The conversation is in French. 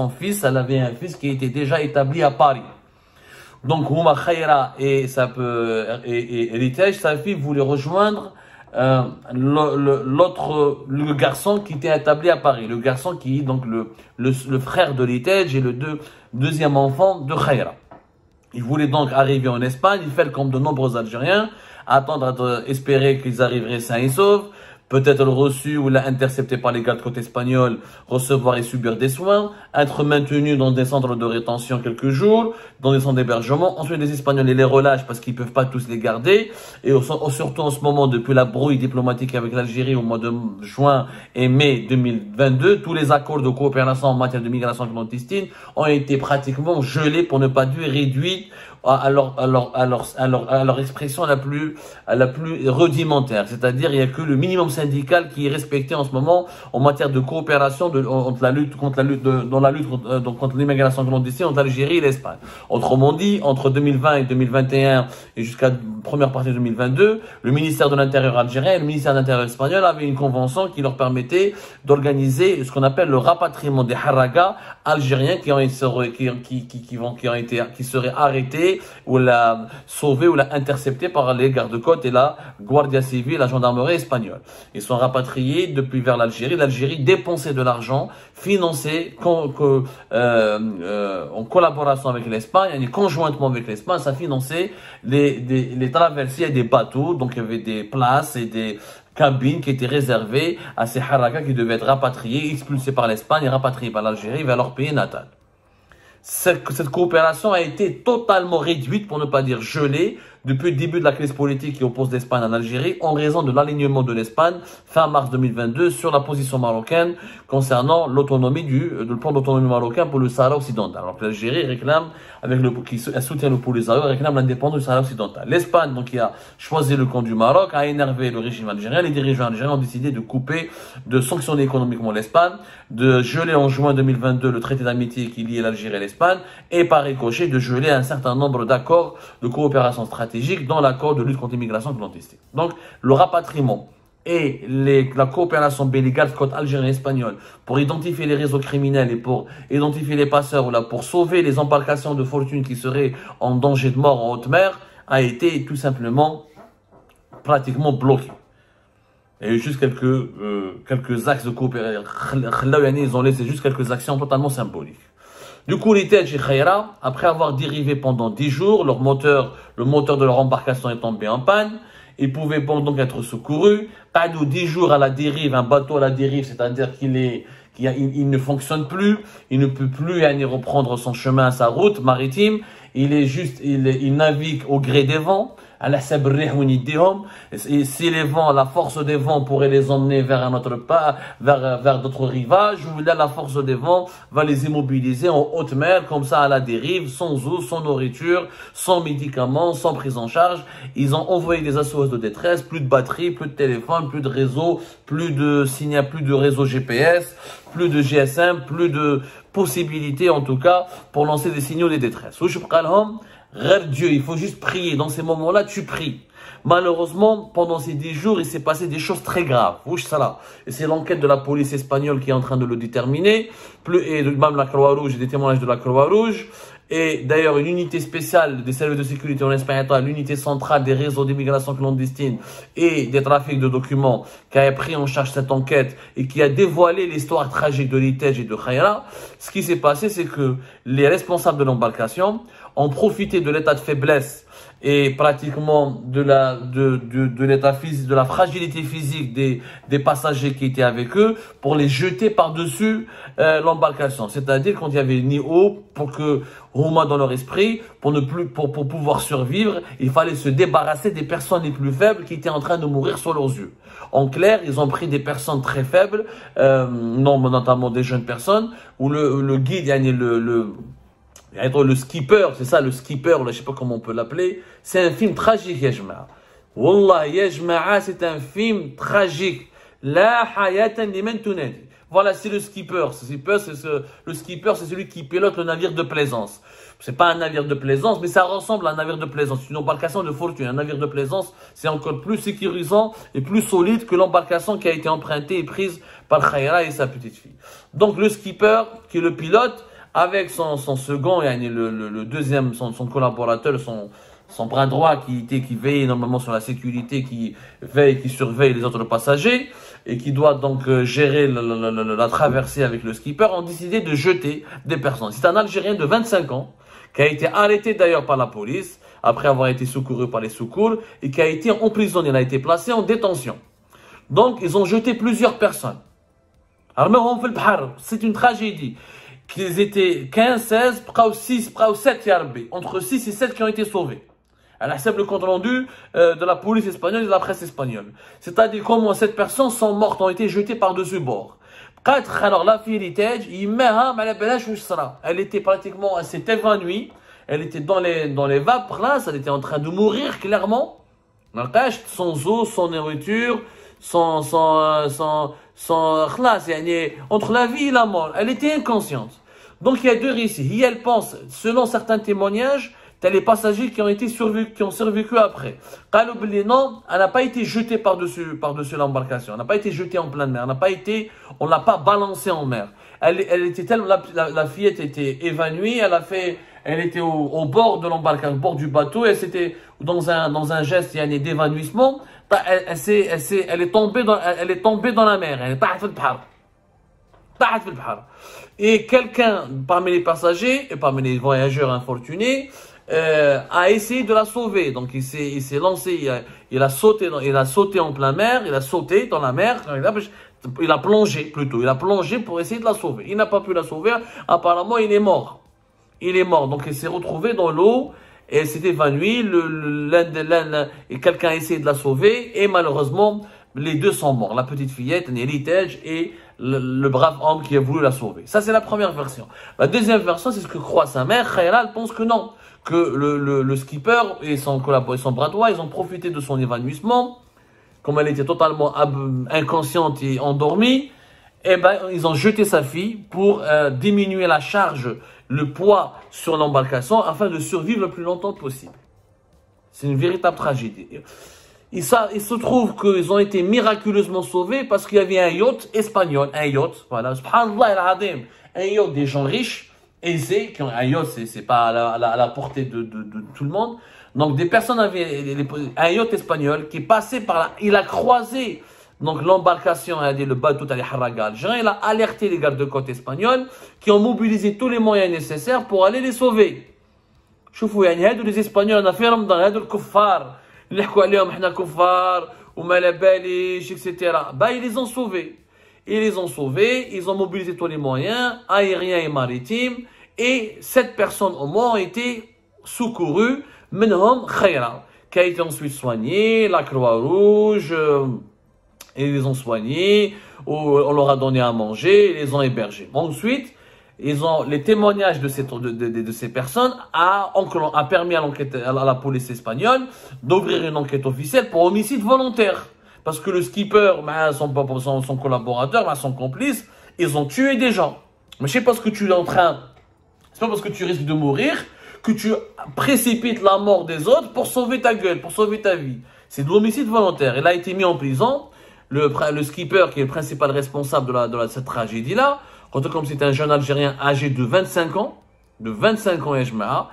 son fils, elle avait un fils qui était déjà établi à Paris. Donc, Houma Khaira et Héritage, sa fille voulait rejoindre le garçon qui était établi à Paris. Le garçon qui est donc le frère de Héritage et le deuxième enfant de Khaira. Il voulait donc arriver en Espagne, il fait comme de nombreux Algériens, attendre, espérer qu'ils arriveraient sains et saufs, peut-être le reçu ou l'intercepté par les gardes côte espagnols, recevoir et subir des soins, être maintenu dans des centres de rétention quelques jours, dans des centres d'hébergement. Ensuite, les Espagnols les relâchent parce qu'ils peuvent pas tous les garder. Et surtout en ce moment, depuis la brouille diplomatique avec l'Algérie au mois de juin et mai 2022, tous les accords de coopération en matière de migration clandestine ont été pratiquement gelés, pour ne pas dire réduits, à leur expression la plus rudimentaire. C'est-à-dire, il n'y a que le minimum syndical qui est respecté en ce moment en matière de coopération contre l'immigration clandestine entre l'Algérie et l'Espagne. Autrement dit, entre 2020 et 2021 et jusqu'à première partie de 2022, le ministère de l'Intérieur algérien et le ministère de l'Intérieur espagnol avaient une convention qui leur permettait d'organiser ce qu'on appelle le rapatriement des haragas algériens qui seraient arrêtés ou la sauvés ou la interceptés par les gardes-côtes et la Guardia Civile, la gendarmerie espagnole. Ils sont rapatriés depuis vers l'Algérie. L'Algérie dépensait de l'argent financé en collaboration avec l'Espagne, conjointement avec l'Espagne, ça finançait les traversées des bateaux. Donc il y avait des places et des cabines qui étaient réservées à ces harakas qui devaient être rapatriés, expulsés par l'Espagne et rapatriés par l'Algérie vers leur pays natal. Cette coopération a été totalement réduite, pour ne pas dire gelée, depuis le début de la crise politique qui oppose l'Espagne en Algérie, en raison de l'alignement de l'Espagne, fin mars 2022, sur la position marocaine concernant l'autonomie le plan d'autonomie marocain pour le Sahara occidental. Alors que l'Algérie réclame, qui soutient le Polisario, réclame l'indépendance du Sahara occidental. L'Espagne, donc, qui a choisi le camp du Maroc, a énervé le régime algérien. Les dirigeants algériens ont décidé de sanctionner économiquement l'Espagne, de geler en juin 2022 le traité d'amitié qui liait l'Algérie et l'Espagne, et par ricochet de geler un certain nombre d'accords de coopération stratégique dans l'accord de lutte contre l'immigration clandestine. Donc, le rapatriement et la coopération belligale côte algérienne et espagnole pour identifier les réseaux criminels et pour identifier les passeurs ou là pour sauver les embarcations de fortune qui seraient en danger de mort en haute mer a été tout simplement pratiquement bloqué. Il y a eu juste quelques axes de coopération. Ils ont laissé juste quelques actions totalement symboliques. Du coup, les Tej et Khaira, après avoir dérivé pendant 10 jours, le moteur de leur embarcation est tombé en panne. Ils pouvaient donc être secourus. Pas de 10 jours à la dérive, un bateau à la dérive, c'est-à-dire qu'il ne fonctionne plus, il ne peut plus reprendre son chemin, sa route maritime. Il navigue au gré des vents. Et si les vents, la force des vents pourrait les emmener vers un autre pas, vers d'autres rivages, ou là, la force des vents va les immobiliser en haute mer, comme ça, à la dérive, sans eau, sans nourriture, sans médicaments, sans prise en charge. Ils ont envoyé des SOS de détresse, plus de batterie, plus de téléphone, plus de réseau, plus de signal, plus de réseau GPS, plus de GSM, plus de possibilités, en tout cas, pour lancer des signaux de détresse. Dieu, il faut juste prier. Dans ces moments-là, tu pries. Malheureusement, pendant ces 10 jours, il s'est passé des choses très graves. Et c'est l'enquête de la police espagnole qui est en train de le déterminer. Et même la Croix-Rouge et des témoignages de la Croix-Rouge. Et d'ailleurs, une unité spéciale des services de sécurité en Espagne, l'unité centrale des réseaux d'immigration clandestine et des trafics de documents, qui a pris en charge cette enquête et qui a dévoilé l'histoire tragique de l'Itej et de Khaira. Ce qui s'est passé, c'est que les responsables de l'embarcation ont profité de l'état de faiblesse et pratiquement de l'état physique, de la fragilité physique des passagers qui étaient avec eux pour les jeter par-dessus l'embarcation. C'est-à-dire quand il y avait ni eau, pour que Roma dans leur esprit, pour pouvoir survivre, il fallait se débarrasser des personnes les plus faibles qui étaient en train de mourir sous leurs yeux. En clair, ils ont pris des personnes très faibles, notamment des jeunes personnes, où le guide, le skipper, c'est ça, le skipper, là, je sais pas comment on peut l'appeler. C'est un film tragique, Yajma'a. Wallah, Yajma'a, c'est un film tragique. La hayatan liman tunadi. Voilà, c'est le skipper. Le skipper, c'est celui qui pilote le navire de plaisance. C'est pas un navire de plaisance, mais ça ressemble à un navire de plaisance. C'est une embarcation de fortune. Un navire de plaisance, c'est encore plus sécurisant et plus solide que l'embarcation qui a été empruntée et prise par Khaira et sa petite fille. Donc, le skipper, qui est le pilote, avec son second, le deuxième, son collaborateur, son bras droit qui veille normalement sur la sécurité, qui surveille les autres passagers et qui doit donc gérer la traversée avec le skipper, ont décidé de jeter des personnes. C'est un Algérien de 25 ans qui a été arrêté d'ailleurs par la police après avoir été secouru par les secours et qui a été emprisonné, il a été placé en détention. Donc ils ont jeté plusieurs personnes. C'est une tragédie. Qu'ils étaient 15, 16, 6, 7 entre 6 et 7 qui ont été sauvés. Elle accepte le compte rendu de la police espagnole et de la presse espagnole. C'est-à-dire comment 7 personnes sont mortes, ont été jetées par-dessus bord. Alors la fille héritage, elle était pratiquement, elle s'est évanouie. Elle était dans les vapes là, elle était en train de mourir clairement. Sans eau, sans nourriture, entre la vie et la mort. Elle était inconsciente. Donc il y a deux récits. Et elle pense, selon certains témoignages, t'as les passagers qui ont survécu après. Non, elle n'a pas été jetée par-dessus l'embarcation. Elle n'a pas été jetée en pleine mer. On l'a pas balancée en mer. Elle était tellement, la fillette était évanouie. Elle était au bord de l'embarcation, au bord du bateau. Elle s'était dans un geste d'évanouissement. Elle est tombée dans la mer. Elle est pas et quelqu'un parmi les passagers et parmi les voyageurs infortunés a essayé de la sauver. Donc il s'est lancé, il a sauté en plein mer, il a sauté dans la mer, il a plongé pour essayer de la sauver. Il n'a pas pu la sauver, apparemment il est mort. Donc il s'est retrouvé dans l'eau et elle s'est évanouie. Et quelqu'un a essayé de la sauver et malheureusement les deux sont morts. La petite fillette, l'héritage et le brave homme qui a voulu la sauver. Ça, c'est la première version. La deuxième version, c'est ce que croit sa mère. Khaira, elle pense que non. Que le skipper et son bras droit, ils ont profité de son évanouissement. Comme elle était totalement inconsciente et endormie, eh ben, ils ont jeté sa fille pour diminuer la charge, le poids sur l'embarcation afin de survivre le plus longtemps possible. C'est une véritable tragédie. Il se trouve qu'ils ont été miraculeusement sauvés parce qu'il y avait un yacht espagnol, voilà, subhanallah al-azim, un yacht des gens riches, aisés, qui ont un yacht, c'est pas à la portée de tout le monde. Donc des personnes avaient un yacht espagnol qui est passé par là, il a croisé donc l'embarcation, le bateau Harraga algérien, il a alerté les gardes-côtes espagnols qui ont mobilisé tous les moyens nécessaires pour aller les sauver. شوفوا يعني هادو les Espagnols on a fait Ramadan هادو الكفار اللي يحكوا عليهم احنا كفار وما لا باليش etc. Bah ils les ont sauvés. Ils ont mobilisé tous les moyens aériens et maritimes et 7 personnes au moins ont été secourues. Menhom Khaira qui a été ensuite soigné, la Croix-Rouge ils les ont soignés, on leur a donné à manger, ils les ont hébergés. Ensuite, les témoignages de ces personnes a permis à la police espagnole d'ouvrir une enquête officielle pour homicide volontaire. Parce que le skipper, son collaborateur, son complice, ils ont tué des gens. Mais c'est pas parce que c'est pas parce que tu risques de mourir que tu précipites la mort des autres pour sauver ta gueule, pour sauver ta vie. C'est de l'homicide volontaire. Il a été mis en prison. Le skipper, qui est le principal responsable de cette tragédie-là, comme c'est un jeune Algérien âgé de 25 ans, Ejmaa,